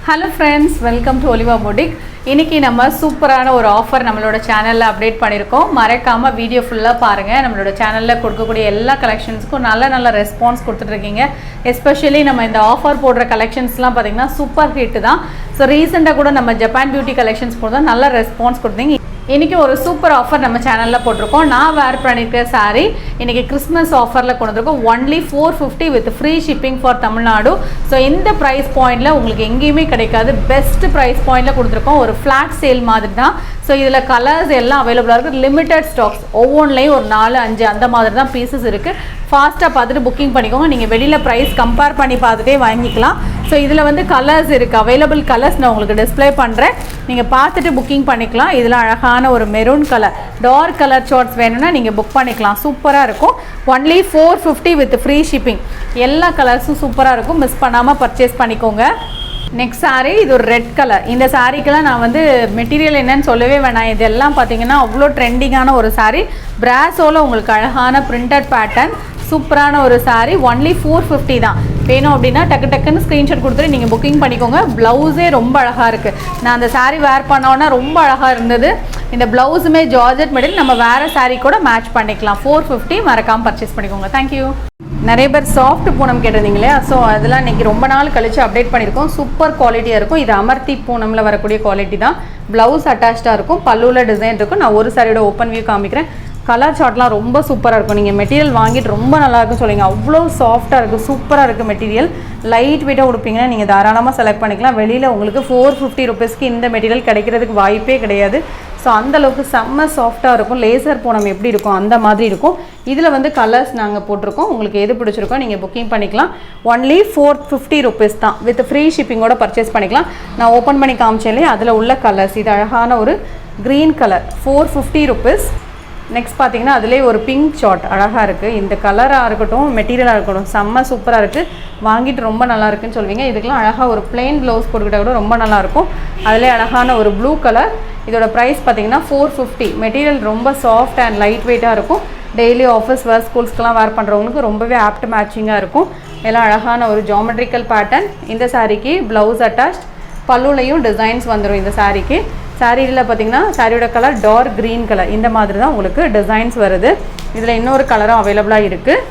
Hello friends, welcome to Oliva Boutique. இன்னைக்கு நம்ம சூப்பரான ஒரு ஆஃபர் நம்மளோட சேனல்ல அப்டேட் பண்ணிருக்கோம். மறக்காம வீடியோ ஃபுல்லா பாருங்க. நம்மளோட சேனல்ல கொடுக்கக்கூடிய எல்லா கலெக்ஷன்ஸ்க்கும் நல்ல ரெஸ்பான்ஸ் கொடுத்துட்டு இருக்கீங்க. எஸ்பெஷலி நம்ம இந்த ஆஃபர் போடுற கலெக்ஷன்ஸ்லாம் பாத்தீங்கன்னா சூப்பர் ஹிட் தான். சோ ரீசன்ட்டா கூட நம்ம ஜப்பான் பியூட்டி கலெக்ஷன்ஸ் போடுறதா நல்ல ரெஸ்பான்ஸ் கொடுத்தீங்க. இன்னைக்கு ஒரு சூப்பர் ஆஃபர் நம்ம சேனல்ல போட்டுருக்கோம். நான் வேர் பண்ணிருக்க saree இன்னைக்கு கிறிஸ்மஸ் ஆஃபர்ல கொண்டு வந்திருக்கோம். only 450 with free shipping for Tamil Nadu. So இந்த ப்ரைஸ் பாயிண்ட்ல உங்களுக்கு எங்கேயுமே கிடைக்காது. பெஸ்ட் ப்ரைஸ் பாயிண்ட்ல கொடுத்துருக்கோம். ஒரு ஃபிளாட் சேல் மாதிரி தான். ஸோ இதில் கலர்ஸ் எல்லாம் அவைலபிளாக இருக்குது. லிமிடெட் ஸ்டாக்ஸ் ஒவ்வொன்றிலையும் ஒரு 4-5 அந்த மாதிரி தான் பீசஸ் இருக்குது. ஃபாஸ்ட்டாக பார்த்துட்டு புக்கிங் பண்ணிக்கோங்க. நீங்கள் வெளியில் ப்ரைஸ் கம்பேர் பண்ணி பார்த்துட்டே வாங்கிக்கலாம். ஸோ இதில் வந்து கலர்ஸ் இருக்குது. அவைலபிள் கலர்ஸ் நான் உங்களுக்கு டிஸ்பிளே பண்ணுறேன். நீங்கள் பார்த்துட்டு புக்கிங் பண்ணிக்கலாம். இதில் அழகான ஒரு maroon colour dark colour shorts வேணும்னா நீங்கள் புக் பண்ணிக்கலாம். சூப்பராக இருக்கும். only 450 with free shipping. எல்லா கலர்ஸும் சூப்பராக இருக்கும். மிஸ் பண்ணாமல் பர்ச்சேஸ் பண்ணிக்கோங்க. நெக்ஸ்ட் சாரீ இது ஒரு ரெட் கலர். இந்த சாரீக்கெல்லாம் நான் வந்து மெட்டீரியல் என்னன்னு சொல்லவே வேணாம். இதெல்லாம் பார்த்தீங்கன்னா அவ்வளோ ட்ரெண்டிங்கான ஒரு சாரீ. பிராசோவில் உங்களுக்கு அழகான பிரிண்டட் பேட்டர்ன் சூப்பரான ஒரு சாரீ. only 450 தான். வேணும் அப்படின்னா டக்குன்னு ஸ்க்ரீன்ஷாட் கொடுத்துட்டு நீங்கள் புக்கிங் பண்ணிக்கோங்க. ப்ளவுஸே ரொம்ப அழகாக இருக்குது. நான் அந்த சாரீ வேர் பண்ணோன்னா ரொம்ப அழகாக இருந்தது. இந்த ப்ளவுஸுமே ஜார்ஜெட் மெட்டீரியல். நம்ம வேறு சாரீ கூட மேட்ச் பண்ணிக்கலாம். 450 மறக்காமல் பர்ச்சேஸ் பண்ணிக்கோங்க. தேங்க்யூ. நிறைய பேர் சாஃப்ட் பூனம் கேட்டிருந்தீங்களே, ஸோ அதெல்லாம் இன்றைக்கி ரொம்ப நாள் கழிச்சு அப்டேட் பண்ணியிருக்கோம். சூப்பர் குவாலிட்டியாக இருக்கும். இது அமர்த்தி பூனமில் வரக்கூடிய குவாலிட்டி தான். ப்ளவுஸ் அட்டாச்சாக இருக்கும். பல்லுவில் டிசைன் இருக்கும். நான் ஒரு சாரியோட ஓப்பன் வியூ காமிக்கிறேன். கலர் சார்ட்லாம் ரொம்ப சூப்பராக இருக்கும். நீங்கள் மெட்டீரியல் வாங்கிட்டு ரொம்ப நல்லாயிருக்குன்னு சொல்லுவீங்க. அவ்வளோ சாஃப்டாக இருக்குது. சூப்பராக இருக்குது மெட்டீரியல். லைட் வெயிட்டாக கொடுப்பீங்கன்னா நீங்கள் தாராளமாக செலக்ட் பண்ணிக்கலாம். வெளியில் உங்களுக்கு 450 ருபீஸ்க்கு இந்த மெட்டீரியல் கிடைக்கிறதுக்கு வாய்ப்பே கிடையாது. ஸோ அந்தளவுக்கு செம்ம சாஃப்டாக இருக்கும். லேசர் பூனம் எப்படி இருக்கும் அந்த மாதிரி இருக்கும். இதில் வந்து கலர்ஸ் நாங்கள் போட்டிருக்கோம். உங்களுக்கு எது பிடிச்சிருக்கோ நீங்கள் புக்கிங் பண்ணிக்கலாம். only 450 ருபீஸ் தான். வித் ஃப்ரீ ஷிப்பிங்கோட பர்ச்சேஸ் பண்ணிக்கலாம். நான் ஓப்பன் பண்ணி காமிச்சேன்லே அதில் உள்ள கலர்ஸ். இது அழகான ஒரு க்ரீன் கலர் 450 ருபீஸ். நெக்ஸ்ட் பார்த்தீங்கன்னா அதிலே ஒரு பிங்க் ஷார்ட் அழகாக இருக்குது. இந்த கலராக இருக்கட்டும் மெட்டீரியலாக இருக்கட்டும் செம்ம சூப்பராக இருக்குது. வாங்கிட்டு ரொம்ப நல்லா இருக்குன்னு சொல்வீங்க. இதுக்கெலாம் அழகாக ஒரு பிளெயின் ப்ளவுஸ் போட்டுக்கிட்டால் கூட ரொம்ப நல்லாயிருக்கும். அதிலே அழகான ஒரு ப்ளூ கலர். இதோட ப்ரைஸ் பார்த்தீங்கன்னா 450. மெட்டீரியல் ரொம்ப சாஃப்ட் அண்ட் லைட் வெயிட்டாக இருக்கும். டெய்லி ஆஃபீஸ் வேர் ஸ்கூல்ஸ்க்கெலாம் வேர் பண்ணுறவங்களுக்கு ரொம்பவே ஆப்ட் மேட்சிங்காக இருக்கும். எல்லாம் அழகான ஒரு ஜாமெட்ரிக்கல் பேட்டர்ன். இந்த சாரீக்கு ப்ளவுஸ் அட்டாச், பல்லுலையும் டிசைன்ஸ் வந்துடும். இந்த சாரீக்கு சாரியில் பார்த்தீங்கன்னா சாரியோட கலர் டார்க் க்ரீன் கலர். இந்த மாதிரி தான் உங்களுக்கு டிசைன்ஸ் வருது. இதில் இன்னொரு கலரும் அவைலபிளாக இருக்குது.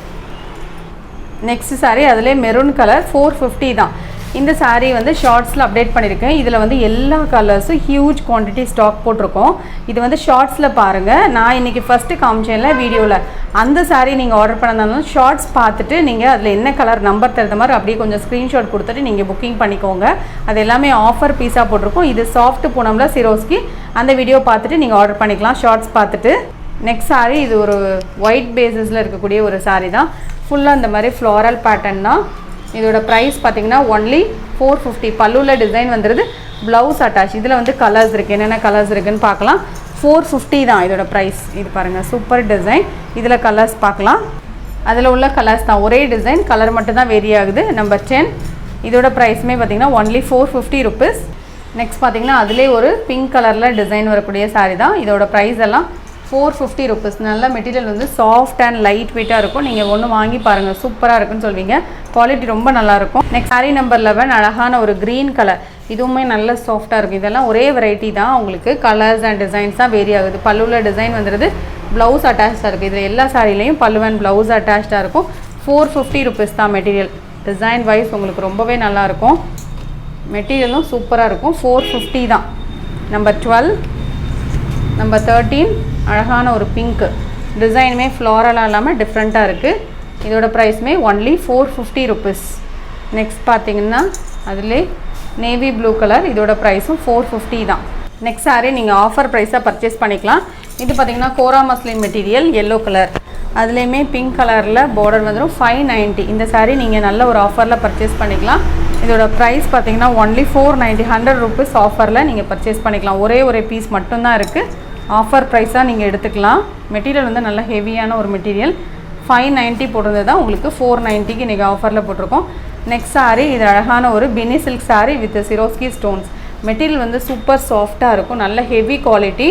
நெக்ஸ்ட் சாரீ அதிலே மெரூன் கலர் 450 தான். இந்த சாரீ வந்து ஷார்ட்ஸில் அப்டேட் பண்ணியிருக்கேன். இதில் வந்து எல்லா கலர்ஸும் ஹியூஜ் குவான்டிட்டி ஸ்டாக் போட்டிருக்கோம். இது வந்து ஷார்ட்ஸில் பாருங்கள். நான் இன்றைக்கி ஃபஸ்ட்டு காமிச்சேன்ல வீடியோவில், அந்த சாரீ நீங்கள் ஆர்டர் பண்ணதாலும் ஷார்ட்ஸ் பார்த்துட்டு நீங்கள் அதில் என்ன கலர் நம்பர் தகுந்த மாதிரி அப்படியே கொஞ்சம் ஸ்க்ரீன்ஷாட் கொடுத்துட்டு நீங்கள் புக்கிங் பண்ணிக்கோங்க. அது எல்லாமே ஆஃபர் பீஸாக போட்டிருக்கோம். இது சாஃப்ட் பூனமில் சிரோஸ்கி. அந்த வீடியோ பார்த்துட்டு நீங்கள் ஆர்டர் பண்ணிக்கலாம் ஷார்ட்ஸ் பார்த்துட்டு. நெக்ஸ்ட் சாரீ இது ஒரு ஒயிட் பேஸஸில் இருக்கக்கூடிய ஒரு சாரீ தான். ஃபுல்லாக இந்த மாதிரி ஃப்ளாரல் பேட்டர்ன் தான். இதோட ப்ரைஸ் பார்த்தீங்கன்னா only 450. பல்லுவில் டிசைன் வந்துடுது. Blouse attach. இதில் வந்து கலர்ஸ் இருக்குது. என்னென்ன கலர்ஸ் இருக்குதுன்னு பார்க்கலாம். 450 தான் இதோட ப்ரைஸ். இது பாருங்கள் சூப்பர் டிசைன். இதில் கலர்ஸ் பார்க்கலாம். அதில் உள்ள கலர்ஸ் தான். ஒரே டிசைன், கலர் மட்டும் தான் வேரி ஆகுது. நம்பர் 10. இதோட ப்ரைஸுமே பார்த்தீங்கன்னா only 450 ருபீஸ். நெக்ஸ்ட் பார்த்தீங்கன்னா அதிலே ஒரு பிங்க் கலரில் டிசைன் வரக்கூடிய சாரீ தான். இதோட ப்ரைஸ் எல்லாம் 450 ருபீஸ். நல்ல மெட்டீரியல் வந்து சாஃப்ட் அண்ட் லைட் வெயிட்டாக இருக்கும். நீங்கள் ஒன்று வாங்கி பாருங்கள். சூப்பராக இருக்குன்னு சொல்வீங்க. குவாலிட்டி ரொம்ப நல்லாயிருக்கும். நெக்ஸ்ட் சாரீ நம்பர் 11 அழகான ஒரு க்ரீன் கலர். இதுவுமே நல்ல சாஃப்டாக இருக்கும். இதெல்லாம் ஒரே வெரைட்டி தான். உங்களுக்கு கலர்ஸ் அண்ட் டிசைன்ஸ் தான் வேரி ஆகுது. பல்லுவில் டிசைன் வந்துடுது. ப்ளவுஸ் அட்டாச்சாக இருக்குது. இதில் எல்லா சாரிலையும் பல்லு அண்ட் ப்ளவுஸ் அட்டாச்சாக இருக்கும். 450 ருபீஸ் தான் மெட்டீரியல். டிசைன் வைஸ் உங்களுக்கு ரொம்பவே நல்லாயிருக்கும். மெட்டீரியலும் சூப்பராக இருக்கும். 450 தான். நம்பர் 12. நம்பர் 13 அழகான ஒரு பிங்க் டிசைனுமே ஃப்ளாரலாக இல்லாமல் டிஃப்ரெண்ட்டாக இருக்குது. இதோட ப்ரைஸுமே only 450 ருபீஸ். நெக்ஸ்ட் பார்த்தீங்கன்னா அதிலே நேவி ப்ளூ கலர். இதோட ப்ரைஸும் 450 தான். நெக்ஸ்ட் சாரீ நீங்கள் ஆஃபர் ப்ரைஸாக பர்ச்சேஸ் பண்ணிக்கலாம். இது பார்த்தீங்கன்னா கோரா மஸ்லின் மெட்டீரியல் எல்லோ கலர். அதுலேயுமே பிங்க் கலரில் பார்டர் வந்துடும். 590. இந்த சாரீ நீங்கள் நல்ல ஒரு ஆஃபரில் பர்ச்சேஸ் பண்ணிக்கலாம். இதோட ப்ரைஸ் பார்த்தீங்கன்னா only 490. 100 ருபீஸ் ஆஃபரில் நீங்கள் பர்ச்சேஸ் பண்ணிக்கலாம். ஒரே பீஸ் மட்டும்தான் இருக்குது. ஆஃபர் ப்ரைஸாக நீங்கள் எடுத்துக்கலாம். மெட்டீரியல் வந்து நல்ல ஹெவியான ஒரு மெட்டீரியல். 590 போட்டிருந்தது தான் உங்களுக்கு 490க்கு இன்றைக்கி ஆஃபரில் போட்டிருக்கோம். நெக்ஸ்ட் சாரீ இது அழகான ஒரு பினி silk sari with Swarovski stones. Material வந்து சூப்பர் சாஃப்டாக இருக்கும். நல்ல ஹெவி குவாலிட்டி.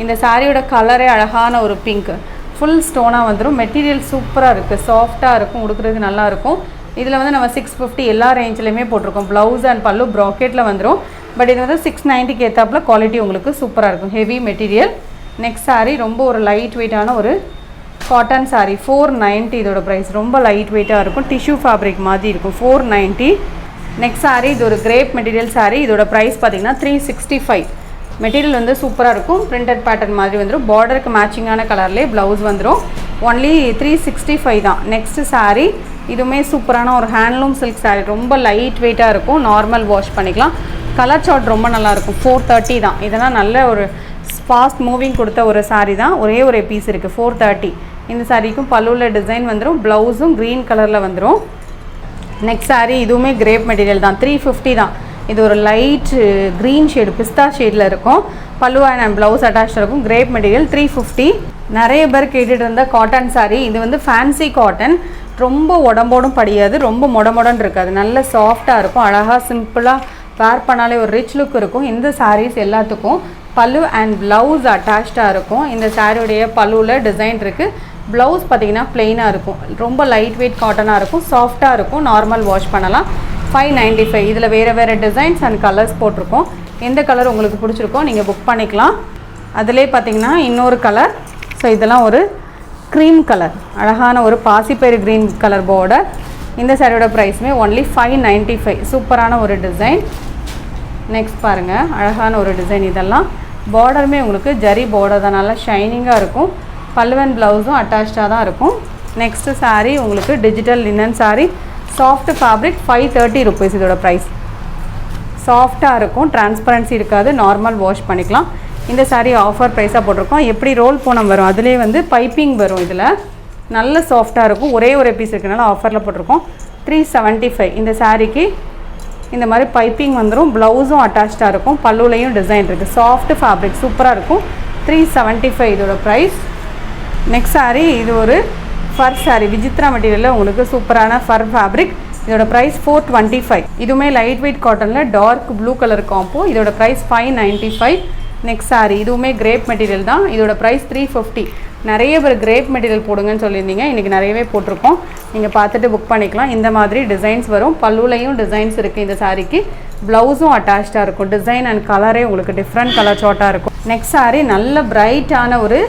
இந்த சாரியோட கலரே அழகான ஒரு பிங்க். ஃபுல் ஸ்டோனாக வந்துடும். மெட்டீரியல் சூப்பராக இருக்குது. சாஃப்டாக இருக்கும். உடுக்கிறதுக்கு நல்லாயிருக்கும். இதில் வந்து நம்ம 650 எல்லா ரேஞ்சிலையுமே போட்டிருக்கோம். ப்ளவுஸ் அண்ட் பல்லு ப்ராக்கெட்டில் வந்துடும். பட் இது வந்து 690க்கு ஏற்றாப்புல குவாலிட்டி உங்களுக்கு சூப்பராக இருக்கும். Heavy material. நெக்ஸ்ட் saree ரொம்ப ஒரு லைட் வெயிட்டான ஒரு காட்டன் saree 490 இதோட ப்ரைஸ். ரொம்ப லைட் வெயிட்டாக இருக்கும். டிஷ்யூ ஃபேப்ரிக் மாதிரி இருக்கும். 490. நெக்ஸ்ட் saree இது ஒரு கிரேப் மெட்டீரியல் saree. இதோட ப்ரைஸ் பார்த்தீங்கன்னா 365. மெட்டீரியல் வந்து சூப்பராக இருக்கும். பிரிண்டட் பேட்டர்ன் மாதிரி வந்துடும். பார்டருக்கு மேட்சிங்கான கலர்லேயே ப்ளவுஸ் வந்துடும். ஒன்லி 365 தான். நெக்ஸ்ட் saree இதுவுமே சூப்பரான ஒரு ஹேண்ட்லூம் சில்க் saree. ரொம்ப லைட் வெயிட்டாக இருக்கும். நார்மல் வாஷ் பண்ணிக்கலாம். கலர் சார்ட் ரொம்ப நல்லாயிருக்கும். 430 தான். இதெல்லாம் நல்ல ஒரு ஃபாஸ்ட் மூவிங் கொடுத்த ஒரு saree தான். ஒரே ஒரு பீஸ் இருக்குது. 430. இந்த சாரிக்கும் பல்லுவில் டிசைன் வந்துடும். ப்ளவுஸும் க்ரீன் கலரில் வந்துடும். நெக்ஸ்ட் saree இதுவுமே கிரேப் மெட்டீரியல் தான். 350 தான். இது ஒரு லைட் க்ரீன் ஷேடு பிஸ்தா ஷேடில் இருக்கும். பல்லு அண்ட் ப்ளவுஸ் அட்டாச் இருக்கும். Grape material 350. நிறைய பேர் கேட்டுட்டு இருந்த காட்டன் saree. இது வந்து ஃபேன்சி காட்டன். ரொம்ப உடம்போடும் படியாது. ரொம்ப மொடமொடன்னு இருக்காது. நல்ல சாஃப்டாக இருக்கும். அழகாக சிம்பிளாக வேர் பண்ணாலே ஒரு ரிச் லுக் இருக்கும். இந்த sarees எல்லாத்துக்கும் பல்லு அண்ட் ப்ளவுஸ் அட்டாச்சாக இருக்கும். இந்த சாரியுடைய பல்லுவில் டிசைன் இருக்குது. ப்ளவுஸ் பார்த்திங்கன்னா ப்ளெயினாக இருக்கும். ரொம்ப லைட் வெயிட் காட்டனாக இருக்கும். சாஃப்டாக இருக்கும். நார்மல் வாஷ் பண்ணலாம். 595. இதில் வேறு டிசைன்ஸ் அண்ட் கலர்ஸ் போட்டிருக்கோம். எந்த கலர் உங்களுக்கு பிடிச்சிருக்கோ நீங்கள் புக் பண்ணிக்கலாம். அதிலே பார்த்திங்கன்னா இன்னொரு கலர். ஸோ இதெல்லாம் ஒரு க்ரீம் கலர். அழகான ஒரு பாசிப்பயிறு க்ரீன் கலர் பார்டர். இந்த சாரியோட ப்ரைஸுமே ஒன்லி 595. சூப்பரான ஒரு டிசைன். நெக்ஸ்ட் பாருங்கள், அழகான ஒரு டிசைன். இதெல்லாம் பார்டருமே உங்களுக்கு ஜரி பார்டர் தான். நல்லா ஷைனிங்காக இருக்கும். பல்லு அண்ட் ப்ளவுஸும் அட்டாச்சாக தான் இருக்கும். நெக்ஸ்ட்டு saree உங்களுக்கு digital linen saree. Soft fabric 530 rupees இதோட ப்ரைஸ். சாஃப்டாக இருக்கும். டிரான்ஸ்பரன்சி இருக்காது. நார்மல் வாஷ் பண்ணிக்கலாம். இந்த saree ஆஃபர் ப்ரைஸாக போட்டிருக்கோம். எப்படி ரோல் போனம் வரும், அதிலே வந்து பைப்பிங் வரும். இதில் நல்ல சாஃப்டாக இருக்கும். ஒரே ஒரு பீஸ் இருக்கனால ஆஃபரில் போட்டிருக்கோம். 375. இந்த சாரீக்கு இந்த மாதிரி பைப்பிங் வந்துடும். ப்ளவுஸும் அட்டாச்சாக இருக்கும். பல்லுலையும் டிசைன் இருக்குது. சாஃப்ட் ஃபேப்ரிக் சூப்பராக இருக்கும். 375 இதோட ப்ரைஸ். நெக்ஸ்ட் saree இது ஒரு ஃபர் saree. விசித்ரா மெட்டீரியலில் உங்களுக்கு சூப்பரான ஃபர் ஃபேப்ரிக். இதோட ப்ரைஸ் 425. இதுவுமே லைட் வெயிட் காட்டனில் டார்க் ப்ளூ கலர் காம்போ. இதோட ப்ரைஸ் 595. நெக்ஸ்ட் saree இதுவுமே கிரேப் மெட்டீரியல் தான். இதோட ப்ரைஸ் 350. நிறைய பேர் கிரேப் மெட்டீரியல் போடுங்கன்னு சொல்லியிருந்தீங்க. இன்றைக்கி நிறையவே போட்டிருக்கோம். நீங்கள் பார்த்துட்டு புக் பண்ணிக்கலாம். இந்த மாதிரி டிசைன்ஸ் வரும். பல்லுலையும் டிசைன்ஸ் இருக்குது. இந்த சாரீக்கு ப்ளவுஸும் அட்டாச்சாக இருக்கும். டிசைன் அண்ட் கலரே உங்களுக்கு டிஃப்ரெண்ட் கலர் சார்ட்டாக இருக்கும். நெக்ஸ்ட் saree நல்ல பிரைட்டான ஒரு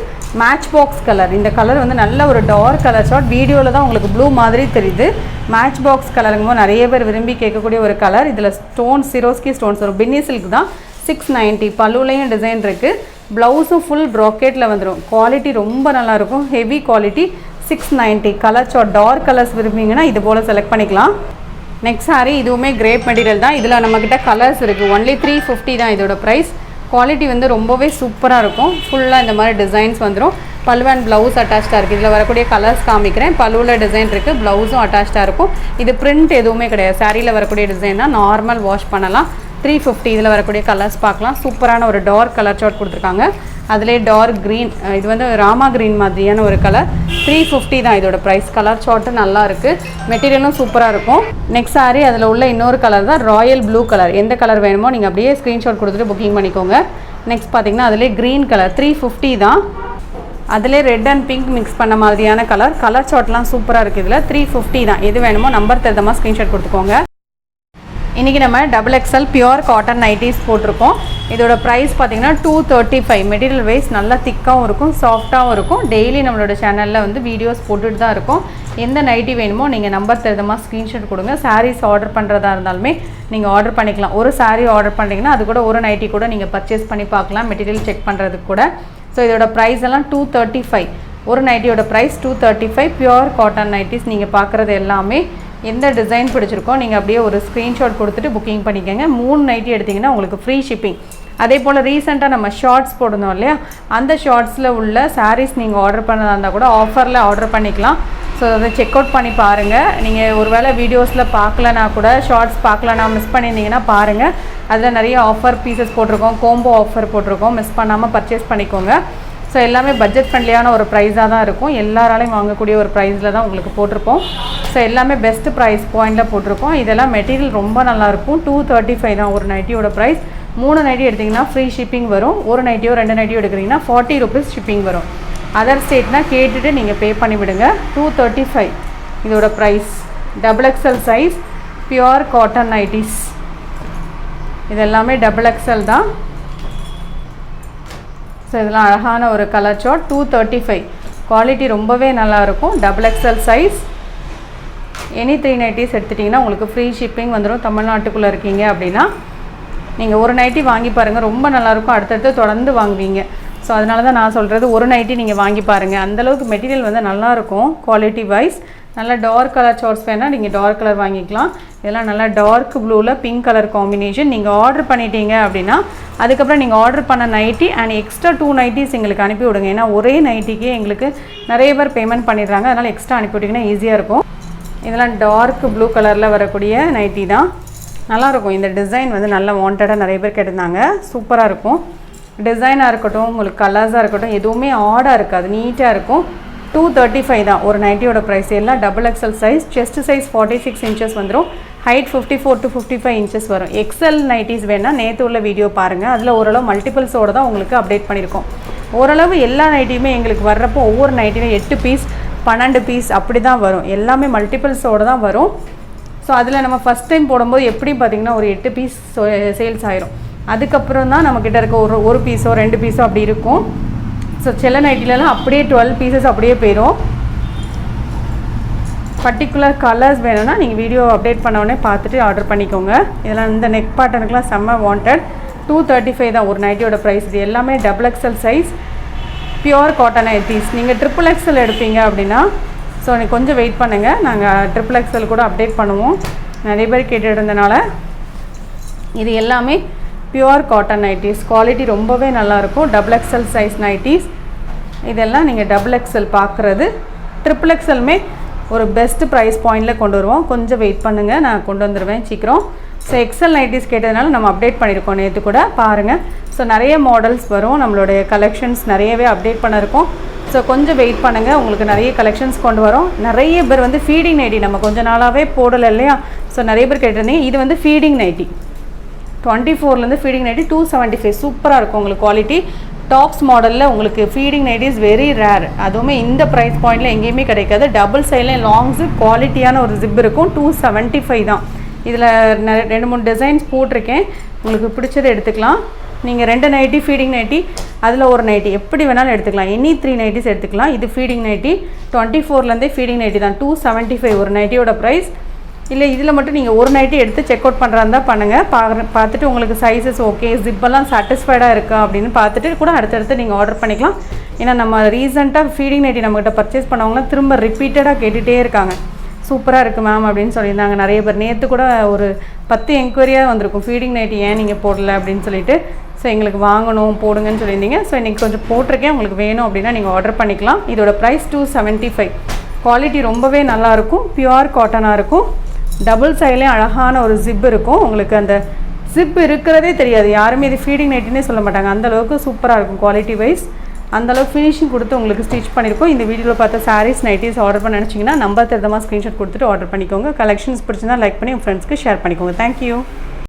மேட்ச் பாக்ஸ் கலர். இந்த கலர் வந்து நல்ல ஒரு டார்க் கலர் சார்ட். வீடியோவில் தான் உங்களுக்கு ப்ளூ மாதிரி தெரியுது. மேட்ச் பாக்ஸ் கலருங்கும்போது நிறைய பேர் விரும்பி கேட்கக்கூடிய ஒரு கலர். இதில் ஸ்டோன்ஸ் சிரோஸ்கி ஸ்டோன்ஸ் வரும். பின்னி சில்க் தான். 690. பல்லுலையும் டிசைன் இருக்குது. ப்ளவுஸும் ஃபுல் ப்ராக்கெட்டில் வந்துடும். குவாலிட்டி ரொம்ப நல்லாயிருக்கும். Heavy quality. 690. Colour chart dark colours விரும்பிங்கன்னா இது போல் செலக்ட் பண்ணிக்கலாம். நெக்ஸ்ட் saree இதுவுமே கிரேப் மெட்டீரியல் தான். இதில் நம்மக்கிட்ட கலர்ஸ் இருக்குது. ஒன்லி 350 தான் இதோட ப்ரைஸ். குவாலிட்டி வந்து ரொம்பவே சூப்பராக இருக்கும். ஃபுல்லாக இந்த மாதிரி டிசைன்ஸ் வந்துடும். பல்லு அண்ட் ப்ளவுஸ் அட்டாச்சாக இருக்குது. இதில் வரக்கூடிய கலர்ஸ் காமிக்கிறேன். பல்லுவில் டிசைன் இருக்குது. ப்ளவுஸும் அட்டாச்சாக இருக்கும். இது பிரிண்ட் எதுவுமே கிடையாது. சாரியில் வரக்கூடிய டிசைன் தான். நார்மல் வாஷ் பண்ணலாம். 350. இதில் வரக்கூடிய கலர்ஸ் பார்க்கலாம். சூப்பரான ஒரு டார்க் கலர் சார்ட் கொடுத்துருக்காங்க. அதிலே டார்க் க்ரீன். இது வந்து ராமா க்ரீன் மாதிரியான ஒரு கலர். 350 தான் இதோட ப்ரைஸ். கலர் சார்ட்டு நல்லா இருக்குது. மெட்டீரியலும் சூப்பராக இருக்கும். நெக்ஸ்ட் saree அதில் உள்ள இன்னொரு கலர் தான் ராயல் ப்ளூ கலர். எந்த கலர் வேணுமோ நீங்கள் அப்படியே ஸ்க்ரீன்ஷாட் கொடுத்துட்டு புக்கிங் பண்ணிக்கோங்க. நெக்ஸ்ட் பார்த்தீங்கன்னா அதிலே க்ரீன் கலர். 350 தான். அதிலே ரெட் அண்ட் பிங்க் மிக்ஸ் பண்ண மாதிரியான கலர். கலர் சார்ட்லாம் சூப்பராக இருக்குது. இதில் 350 தான். எது வேணுமோ நம்பர் தெரியாமல் ஸ்க்ரீன்ஷாட் கொடுத்துக்கோங்க. இன்றைக்கி நம்ம XXL பியூர் காட்டன் நைட்டிஸ் போட்டிருக்கோம். இதோட ப்ரைஸ் பார்த்திங்கன்னா 235. மெட்டீரியல் வைஸ் நல்லா திக்காகவும் இருக்கும். சாஃப்டாகவும் இருக்கும். டெய்லி நம்மளோட சேனலில் வந்து வீடியோஸ் போட்டுட்டு தான் இருக்கும். எந்த நைட்டி வேணுமோ நீங்கள் நம்பர் தெரியாமல் ஸ்க்ரீன்ஷாட் கொடுங்க. சாரீஸ் ஆர்டர் பண்ணுறதா இருந்தாலுமே நீங்கள் ஆர்டர் பண்ணிக்கலாம். ஒரு saree ஆர்டர் பண்ணிங்கன்னா அது கூட ஒரு நைட்டி கூட நீங்கள் பர்ச்சேஸ் பண்ணி பார்க்கலாம். மெட்டீரியல் செக் பண்ணுறதுக்கு கூட. ஸோ இதோட ப்ரைஸ் எல்லாம் 235. ஒரு நைட்டியோட ப்ரைஸ் 235. பியூர் காட்டன் நைட்டிஸ் நீங்கள் பார்க்குறது எல்லாமே எந்த டிசைன் பிடிச்சிருக்கோ நீங்கள் அப்படியே ஒரு ஸ்க்ரீன்ஷாட் கொடுத்துட்டு புக்கிங் பண்ணிக்கோங்க. 3 நைட்டி எடுத்திங்கன்னா உங்களுக்கு ஃப்ரீ ஷிப்பிங். அதே போல் ரீசெண்டாக நம்ம ஷார்ட்ஸ் போடணும் இல்லையா, அந்த ஷார்ட்ஸில் உள்ள சாரீஸ் நீங்கள் ஆர்டர் பண்ணதாக இருந்தால் கூட ஆஃபரில் ஆர்டர் பண்ணிக்கலாம். ஸோ அதை செக் அவுட் பண்ணி பாருங்கள். நீங்கள் ஒரு வேளை வீடியோஸில் பார்க்கலனா கூட, ஷார்ட்ஸ் பார்க்கலனா மிஸ் பண்ணியிருந்தீங்கன்னா பாருங்கள். அதில் நிறைய ஆஃபர் பீசஸ் போட்டிருக்கோம். கோம்போ ஆஃபர் போட்டிருக்கோம். மிஸ் பண்ணாமல் பர்ச்சேஸ் பண்ணிக்கோங்க. ஸோ எல்லாமே பட்ஜெட் ஃப்ரெண்ட்லியான ஒரு ப்ரைஸாக தான் இருக்கும். எல்லாராலையும் வாங்கக்கூடிய ஒரு ப்ரைஸில் தான் உங்களுக்கு போட்டிருப்போம். ஸோ எல்லாமே பெஸ்ட்டு ப்ரைஸ் பாயிண்டில் போட்டிருக்கோம். இதெல்லாம் மெட்டீரியல் ரொம்ப நல்லாயிருக்கும். 235 தான் ஒரு நைட்டியோட ப்ரைஸ். 3 நைட்டி எடுத்திங்கன்னா ஃப்ரீ ஷிப்பிங் வரும். ஒரு நைட்டியோ 2 நைட்டியோ எடுக்கிறீங்கன்னா 40 ருபீஸ் ஷிப்பிங் வரும். அதர் ஸ்டேட்னால் கேட்டுட்டு நீங்கள் பே பண்ணி விடுங்க. 235 இதோட price. XXL size pure cotton nighties. இது எல்லாமே XXL தான். ஸோ இதெல்லாம் அழகான ஒரு கலர் சார்ட். 235. குவாலிட்டி ரொம்பவே நல்லாயிருக்கும். XXL size. எனி 3 நைட்டிஸ் எடுத்துட்டிங்கன்னா உங்களுக்கு ஃப்ரீ ஷிப்பிங் வந்துடும். தமிழ்நாட்டுக்குள்ளே இருக்கீங்க அப்படின்னா நீங்கள் ஒரு நைட்டி வாங்கி பாருங்கள், ரொம்ப நல்லாயிருக்கும். அடுத்தடுத்து தொடர்ந்து வாங்குவீங்க. ஸோ அதனால தான் நான் சொல்கிறது, ஒரு நைட்டி நீங்கள் வாங்கி பாருங்கள். அந்தளவுக்கு மெட்டீரியல் வந்து நல்லாயிருக்கும் குவாலிட்டி வைஸ். நல்லா டார்க் கலர் சார்ட்ஸ் வேணால் நீங்கள் டார்க் கலர் வாங்கிக்கலாம். இதெல்லாம் நல்லா டார்க் ப்ளூவில் பிங்க் கலர் காம்பினேஷன். நீங்கள் ஆர்டர் பண்ணிட்டீங்க அப்படின்னா அதுக்கப்புறம் நீங்கள் ஆர்டர் பண்ண நைட்டி அண்ட் எக்ஸ்ட்ரா 2 நைட்டிஸ் எங்களுக்கு அனுப்பி விடுங்க. ஏன்னா ஒரே நைட்டிக்கே எங்களுக்கு நிறைய பேர் பேமெண்ட் பண்ணிடுறாங்க. அதனால் எக்ஸ்ட்ரா அனுப்பி விட்டிங்கன்னா ஈஸியாக இருக்கும். இதெல்லாம் டார்க் ப்ளூ கலரில் வரக்கூடிய நைட்டி தான். நல்லாயிருக்கும். இந்த டிசைன் வந்து நல்லா வாண்டடாக நிறைய பேர் கேட்டிருந்தாங்க. சூப்பராக இருக்கும். டிசைனாக இருக்கட்டும், உங்களுக்கு கலர்ஸாக இருக்கட்டும், எதுவுமே ஆடாக இருக்காது, நீட்டாக இருக்கும். 235 தான் ஒரு நைட்டியோட ப்ரைஸ். எல்லாம் XXL size. Chest size 46 inches வந்துடும். ஹைட் 54 to 55 இன்ச்சஸ் வரும். எக்ஸல் நைட்டிஸ் வேணால் நேற்று உள்ள வீடியோ பாருங்கள். அதில் ஓரளவு மல்டிபிள்ஸோடு தான் உங்களுக்கு அப்டேட் பண்ணியிருக்கோம். ஓரளவு எல்லா நைட்டியுமே எங்களுக்கு வர்றப்போ ஒவ்வொரு நைட்டியும் 8 பீஸ் 12 பீஸ் அப்படி தான் வரும். எல்லாமே மல்டிபிள்ஸோடு தான் வரும். ஸோ அதில் நம்ம ஃபஸ்ட் டைம் போடும்போது எப்படி பார்த்திங்கன்னா ஒரு 8 பீஸ் சேல்ஸ் ஆயிரும். அதுக்கப்புறம் தான் நம்மக்கிட்ட இருக்க ஒரு பீஸோ 2 பீஸோ அப்படி இருக்கும். ஸோ சில நைட்டிலலாம் அப்படியே 12 பீசஸ் அப்படியே போயிடும். பர்டிகுலர் கலர்ஸ் வேணும்னா நீங்கள் வீடியோ அப்டேட் பண்ண உடனே பார்த்துட்டு ஆர்டர் பண்ணிக்கோங்க. இதெல்லாம் இந்த நெக் பேட்டர்னுக்குலாம் செம்ம வாண்டட். 235 தான் ஒரு நைட்டியோட ப்ரைஸ். இது எல்லாமே XXL size pure cotton nighties. நீங்கள் XXL எடுப்பீங்க அப்படின்னா ஸோ நீங்கள் கொஞ்சம் வெயிட் பண்ணுங்கள். நாங்கள் XXL கூட அப்டேட் பண்ணுவோம். நிறைய பேர் கேட்டுட்டு இருந்தனால. இது எல்லாமே பியூர் காட்டன் நைட்டிஸ். குவாலிட்டி ரொம்பவே நல்லாயிருக்கும். XXL size nighties. இதெல்லாம் நீங்கள் XXL பார்க்குறது. XXLமே ஒரு பெஸ்ட் ப்ரைஸ் பாயிண்டில் கொண்டு வருவோம். கொஞ்சம் வெயிட் பண்ணுங்கள், நான் கொண்டு வந்துடுவேன் சீக்கிரம். ஸோ XL நைட்டிஸ் கேட்டதுனால நம்ம அப்டேட் பண்ணியிருக்கோம் நேற்று கூட பாருங்கள். ஸோ நிறைய மாடல்ஸ் வரும். நம்மளுடைய கலெக்ஷன்ஸ் நிறையவே அப்டேட் பண்ணியிருக்கோம். ஸோ கொஞ்சம் வெயிட் பண்ணுங்கள், உங்களுக்கு நிறைய கலெக்ஷன்ஸ் கொண்டு வரோம். நிறைய பேர் வந்து ஃபீடிங் நைட்டி நம்ம கொஞ்சம் நாளாகவே போடலை இல்லையா? ஸோ நிறைய பேர் கேட்டிருந்தீங்க. இது வந்து ஃபீடிங் நைட்டி 24லேருந்து ஃபீடிங் நைட்டி 275. சூப்பராக இருக்கும் உங்களுக்கு குவாலிட்டி. டாப்ஸ் மாடலில் உங்களுக்கு feeding nighty is very rare. அதுவுமே இந்த ப்ரைஸ் பாயிண்டில் எங்கேயுமே கிடைக்காது. டபுள் சைடில் லாங் ஜிப் குவாலிட்டியான ஒரு ஜிப் இருக்கும். 275 தான். இதில் 2-3 டிசைன்ஸ் போட்டிருக்கேன். உங்களுக்கு பிடிச்சதை எடுத்துக்கலாம். நீங்கள் 2 நைட்டி ஃபீடிங் நைட்டி, அதில் ஒரு நைட்டி எப்படி வேணாலும் எடுத்துக்கலாம். எனி 3 நைட்டிஸ் எடுத்துக்கலாம். இது ஃபீடிங் நைட்டி 24லேருந்தே ஃபீடிங் நைட்டி தான். 275 ஒரு நைட்டியோட ப்ரைஸ். இல்லை இதில் மட்டும் நீங்கள் ஒரு நைட்டி எடுத்து செக் அவுட் பண்ணுறாருந்தா பண்ணுங்கள். பார்த்துட்டு உங்களுக்கு சைஸஸ் ஓகே, ஜிப்பெல்லாம் சாட்டிஸ்ஃபைடாக இருக்கா அப்படின்னு பார்த்துட்டு கூட அடுத்தடுத்து நீங்கள் ஆர்டர் பண்ணிக்கலாம். ஏன்னா நம்ம ரீசெண்டாக ஃபீடிங் நைட்டி நம்மகிட்ட பர்ச்சேஸ் பண்ணவங்களாம் திரும்ப ரிப்பீட்டடாக கேட்டுகிட்டே இருக்காங்க. சூப்பராக இருக்குது மேம் அப்படின்னு சொல்லியிருந்தாங்க நிறைய பேர். நேற்று கூட ஒரு 10 என்கொயரியாக வந்திருக்கும். ஃபீடிங் நைட்டி ஏன் நீங்கள் போடலை அப்படின்னு சொல்லிட்டு. ஸோ எங்களுக்கு வாங்கணும் போடுங்கன்னு சொல்லியிருந்தீங்க. ஸோ இன்றைக்கி கொஞ்சம் போட்டிருக்கேன். உங்களுக்கு வேணும் அப்படின்னா நீங்கள் ஆர்டர் பண்ணிக்கலாம். இதோட ப்ரைஸ் 275. குவாலிட்டி ரொம்பவே நல்லாயிருக்கும். பியூர் காட்டனாக இருக்கும். டபுள் சைட்லேயும் அழகான ஒரு ஜிப் இருக்கும். உங்களுக்கு அந்த ஜிப் இருக்கிறதே தெரியாது. யாருமே இது ஃபீடிங் நைட்டினே சொல்ல மாட்டாங்க. அந்தளவுக்கு சூப்பராக இருக்கும் குவாலிட்டி வைஸ். அந்தளவுக்கு ஃபினிஷிங் கொடுத்து உங்களுக்கு ஸ்டிச் பண்ணியிருக்கோம். இந்த வீடியோவில் பார்த்த சாரீஸ் நைட்டிஸ் ஆர்டர் பண்ண நினச்சிங்கன்னா நம்பர் தெரியாமல் ஸ்க்ரீன்ஷாட் கொடுத்துட்டு ஆர்டர் பண்ணிக்கோங்க. கலெக்ஷன்ஸ் பிடிச்சிருந்தா லைக் பண்ணி உங்கள் ஃப்ரெண்ட்ஸ்க்கு ஷேர் பண்ணிக்கோங்க. தேங்க்யூ.